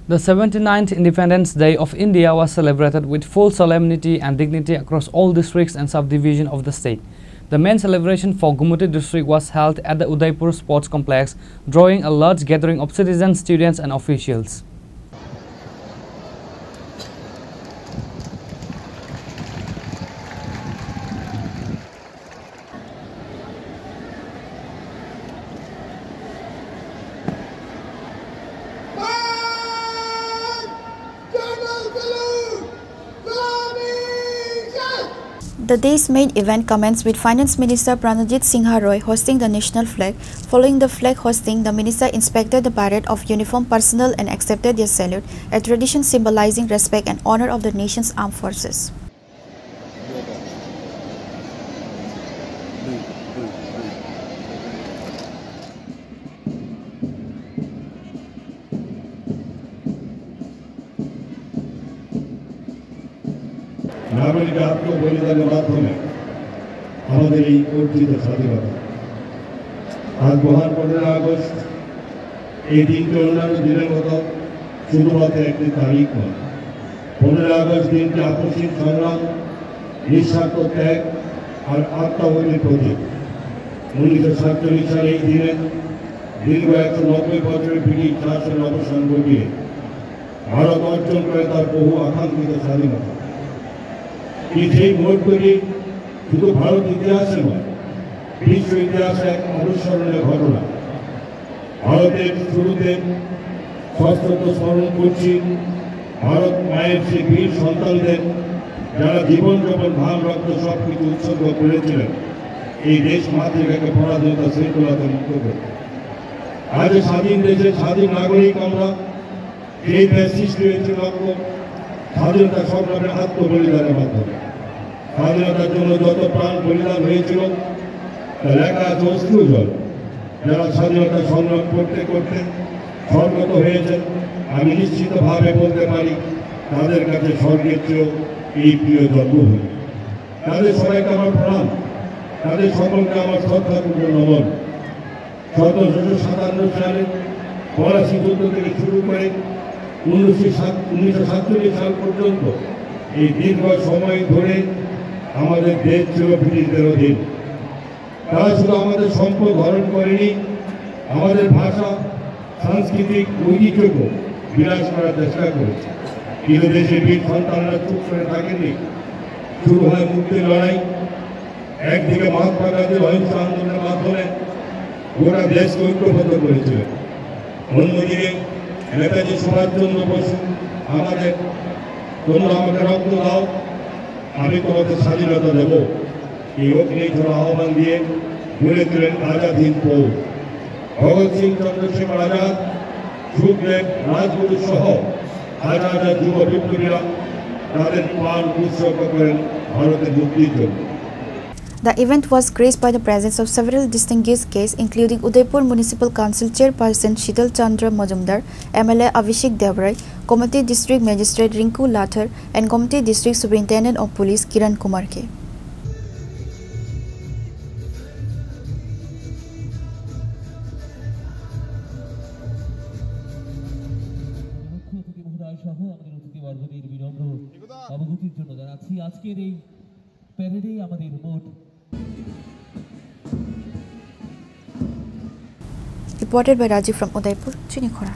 The 79th Independence Day of India was celebrated with full solemnity and dignity across all districts and subdivisions of the state. The main celebration for Gumati district was held at the Udaipur Sports Complex, drawing a large gathering of citizens, students and officials. The day's main event commenced with Finance Minister Pranajit Singha Roy hosting the national flag. Following the flag hosting, the minister inspected the parade of uniformed personnel and accepted their salute, a tradition symbolizing respect and honor of the nation's armed forces. নাগরিক আত্মবলিদানের মাধ্যমে আমাদের এই অর্জিত স্বাধীনতা আজ মহান 15 August এই দিনটি অন্যান্য দিনের মতো শুধুমাত্র একটি তারিখ নয়। 15 আগস্ট দিনটি আপসীন সংগ্রাম, নিঃস্বার্থ ত্যাগ আর আত্মাহুতির প্রতীক। 1947 সালে এই দিনে দীর্ঘ 190 বছরের ব্রিটিশ শাসনের অবসান ঘটিয়ে ভারত অর্জন করে তার বহু আকাঙ্ক্ষিত স্বাধীনতা। এই মুহূর্তটি শুধু ভারত ইতিহাসে নয়, বিশ্ব ইতিহাসে এক অনুসরণীয় ঘটনা। ভারতের শুরুতে সশস্ত্র স্মরণ করছি ভারত মায়ের সেই বীর সন্তানদের, যারা জীবন যখন ঘাম রক্ত সব কিছু উৎসর্গ করেছিলেন এই দেশ মাতৃকাকে পরাধীনতা শৃঙ্খলাতে মুক্ত করতে। আজ স্বাধীন দেশের স্বাধীন নাগরিক আমরা, এই দেশ সৃষ্টি হয়েছে লক্ষ্য স্বাধীনতা সংগ্রামের আত্মবলিদানের মাধ্যমে। স্বাধীনতার জন্য যত প্রাণ বলিদান হয়েছিল তা লেখা আছে অশ্রুজল। যারা স্বাধীনতা সংগ্রাম করতে করতে স্বর্গত হয়েছেন, আমি নিশ্চিতভাবে বলতে পারি তাদের কাছে স্বর্গের চেয়েও এই প্রিয় জন্মভূমি। তাদের সবাইকে আমার প্রণাম, তাদের সকলকে আমার শ্রদ্ধাপূর্ণ নমন। 1757 সালে ফরাসি যুদ্ধ থেকে শুরু করে 1947 সাল পর্যন্ত এই দীর্ঘ সময় ধরে আমাদের দেশ ছিল ব্রিটিশদের অধীন। তারা শুধু আমাদের সম্পদ হরণ করেনি, আমাদের ভাষা, সাংস্কৃতিক ঐতিহ্যকে বিনাশ করার চেষ্টা করেছে। কিন্তু দেশের বীর সন্তানরা চুপ করে থাকেননি। শুরু হয় মুক্তির লড়াই। একদিকে মহাত্মা গান্ধীর অহিংস আন্দোলনের মাধ্যমে গোটা দেশকে ঐক্যবদ্ধ করেছিলেন, অন্যদিকে নেতাজি সুভাষচন্দ্র বসু আমাদের, তোমরা আমাকে রক্ত দাও, আমি তোমাদের স্বাধীনতা দেব, এই অগ্নিঝড় আহ্বান দিয়ে গড়েছিলেন আজাদ হিন্দ ফৌজ। ভগৎ সিং, চন্দ্রশেখর আজাদ, সুখদেব, রাজগুরু সহ হাজার হাজার যুব বিপ্লবীরা তাদের প্রাণ উৎসর্গ করেন ভারতের মুক্তির জন্য। The event was graced by the presence of several distinguished guests, including Udaipur Municipal Council Chairperson Shital Chandra Majumdar, MLA Avishek Devrai, Gumati District Magistrate Rinku Lathar, and Gumati District Superintendent of Police Kiran Kumar K. Reported by Rajiv from Udaipur, Chinikhora.